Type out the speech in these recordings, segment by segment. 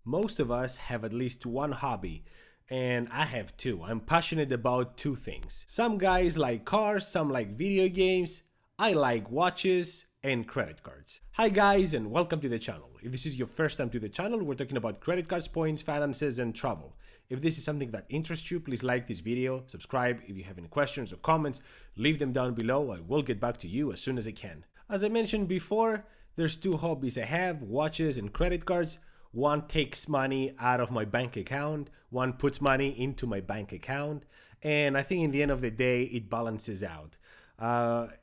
Most of us have at least one hobby, and I have two. I'm passionate about two things. Some guys like cars, some like video games. I like watches and credit cards. Hi guys, and welcome to the channel. If this is your first time to the channel, we're talking about credit cards, points, finances, and travel. If this is something that interests you, please like this video, subscribe. If you have any questions or comments, leave them down below. I will get back to you as soon as I can. As I mentioned before, there's two hobbies I have, watches and credit cards. One takes money out of my bank account, one puts money into my bank account, and I think in the end of the day, it balances out.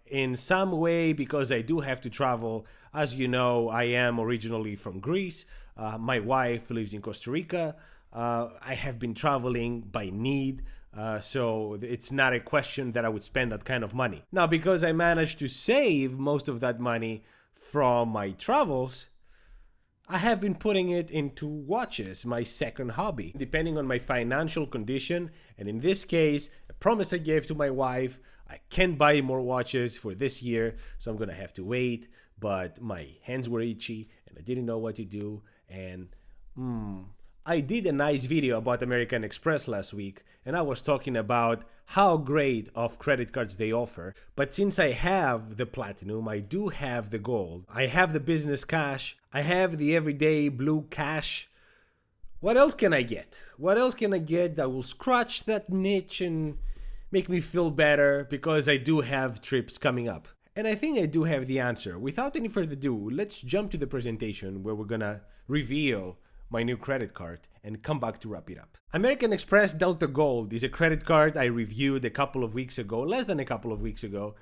In some way, because I do have to travel. As you know, I am originally from Greece. My wife lives in Costa Rica. I have been traveling by need, so it's not a question that I would spend that kind of money. Now, because I managed to save most of that money from my travels, I have been putting it into watches, my second hobby, depending on my financial condition. And in this case, a promise I gave to my wife, I can't buy more watches for this year, so I'm gonna have to wait. But my hands were itchy and I didn't know what to do. And I did a nice video about American Express last week, and I was talking about how great of credit cards they offer. But since I have the platinum, I do have the gold, I have the business cash, I have the everyday blue cash. What else can I get? What else can I get that will scratch that niche and make me feel better, because I do have trips coming up? And I think I do have the answer. Without any further ado, let's jump to the presentation where we're gonna reveal my new credit card and come back to wrap it up. American Express Delta Gold is a credit card I reviewed a couple of weeks ago, less than a couple of weeks ago.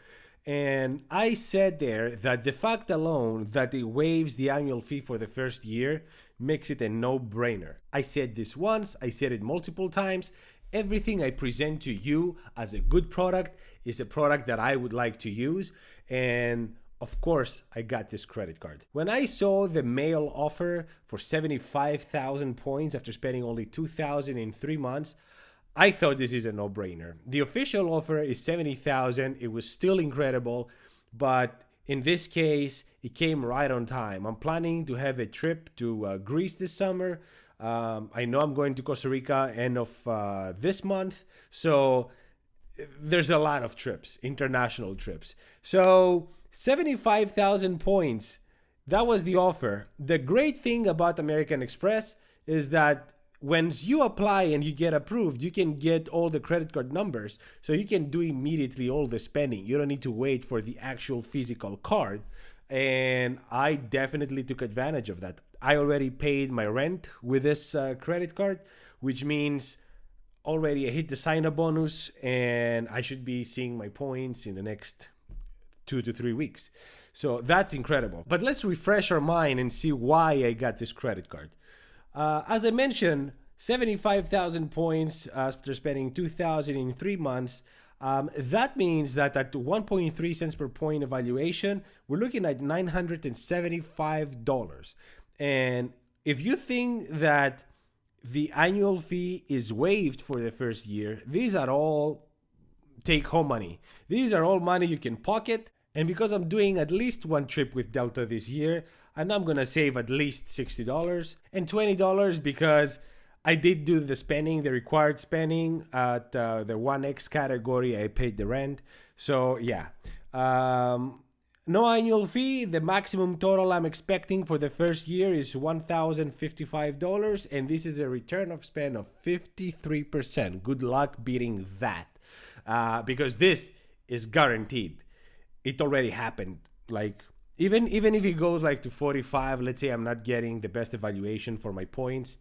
And I said there that the fact alone that it waives the annual fee for the first year makes it a no-brainer. I said this once, I said it multiple times. Everything I present to you as a good product is a product that I would like to use, and of course, I got this credit card. When I saw the mail offer for 75,000 points after spending only 2,000 in 3 months, I thought this is a no-brainer. The official offer is 70,000. It was still incredible, but in this case, it came right on time. I'm planning to have a trip to Greece this summer. I know I'm going to Costa Rica end of this month, so there's a lot of trips, international trips. So 75,000 points, that was the offer. The great thing about American Express is that once you apply and you get approved, you can get all the credit card numbers, so you can do immediately all the spending. You don't need to wait for the actual physical card, and I definitely took advantage of that. I already paid my rent with this credit card, which means already I hit the sign-up bonus, and I should be seeing my points in the next 2 to 3 weeks. So that's incredible. But let's refresh our mind and see why I got this credit card. As I mentioned, 75,000 points after spending 2,000 in 3 months. That means that at 1.3 cents per point evaluation, we're looking at $975. And if you think that the annual fee is waived for the first year, these are all take-home money. These are all money you can pocket. And because I'm doing at least one trip with Delta this year, and I'm gonna save at least $60 and $20 because I did do the spending, the required spending at the 1X category. I paid the rent. So yeah, no annual fee. The maximum total I'm expecting for the first year is $1,055, and this is a return of spend of 53%. Good luck beating that, because this is guaranteed. It already happened. Like even if it goes like to 45, let's say I'm not getting the best evaluation for my points,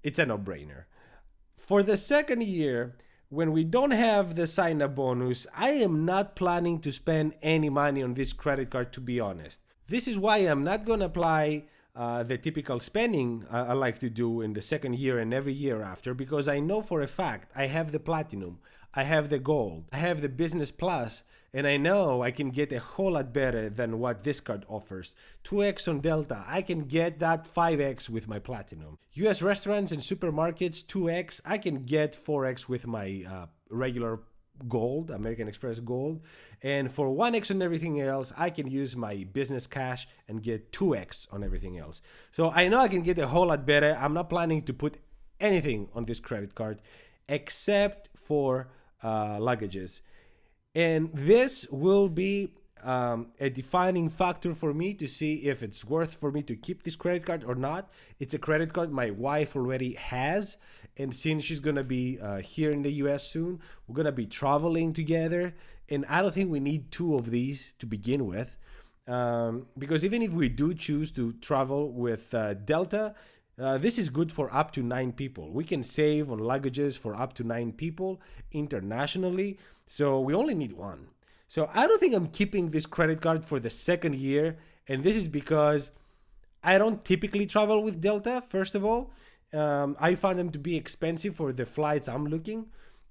it's a no-brainer. For the second year, when we don't have the sign-up bonus, I am not planning to spend any money on this credit card, to be honest. This is why I'm not going to apply the typical spending I like to do in the second year and every year after, because I know for a fact I have the platinum, I have the gold, I have the business plus, and I know I can get a whole lot better than what this card offers. 2x on Delta, I can get that 5x with my platinum. US restaurants and supermarkets, 2x, I can get 4x with my regular Gold, American Express Gold. And for 1x on everything else, I can use my business cash and get 2x on everything else. So I know I can get a whole lot better. I'm not planning to put anything on this credit card except for luggages. And this will be a defining factor for me to see if it's worth for me to keep this credit card or not. It's a credit card my wife already has, and since she's gonna be here in the US soon, we're gonna be traveling together, and I don't think we need two of these to begin with, because even if we do choose to travel with Delta, this is good for up to 9 people. We can save on luggages for up to 9 people internationally, so we only need one. So I don't think I'm keeping this credit card for the second year, and this is because I don't typically travel with Delta, first of all. I find them to be expensive for the flights I'm looking.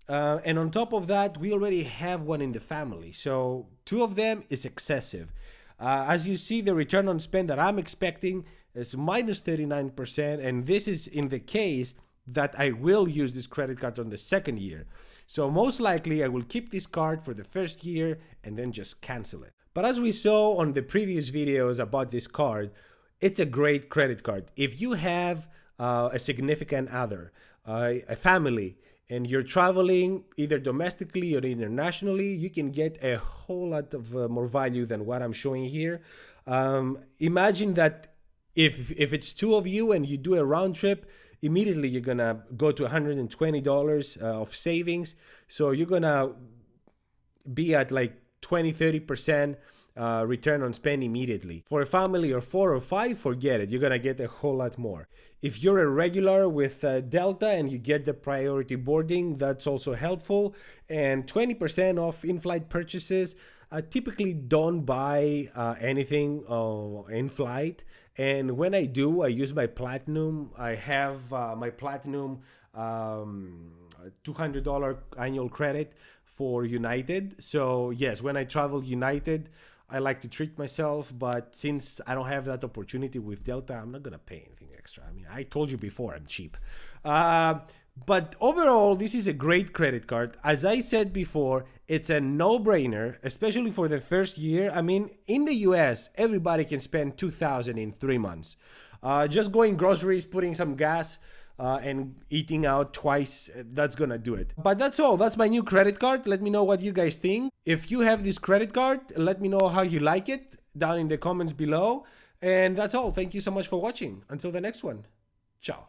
And on top of that, we already have one in the family, so 2 of them is excessive. As you see, the return on spend that I'm expecting is minus 39%, and this is in the case that I will use this credit card on the second year. So most likely I will keep this card for the first year and then just cancel it. But as we saw on the previous videos about this card, it's a great credit card. If you have a significant other, a family, and you're traveling either domestically or internationally, you can get a whole lot of more value than what I'm showing here. Imagine that if it's 2 of you and you do a round trip, immediately you're gonna go to $120 of savings. So you're gonna be at like 20-30% return on spend immediately. For a family of 4 or 5, forget it, you're gonna get a whole lot more. If you're a regular with Delta and you get the priority boarding, that's also helpful. And 20% off in-flight purchases. I typically don't buy anything in flight, and when I do, I use my platinum. I have my platinum $200 annual credit for United. So yes, when I travel United, I like to treat myself, but since I don't have that opportunity with Delta, I'm not gonna pay anything extra. I mean, I told you before, I'm cheap. But overall, this is a great credit card. As I said before, it's a no-brainer, especially for the first year. I mean, in the US, everybody can spend $2,000 in 3 months. Just going groceries, putting some gas, and eating out twice, that's gonna do it. But that's all. That's my new credit card. Let me know what you guys think. If you have this credit card, let me know how you like it down in the comments below. And that's all. Thank you so much for watching. Until the next one. Ciao.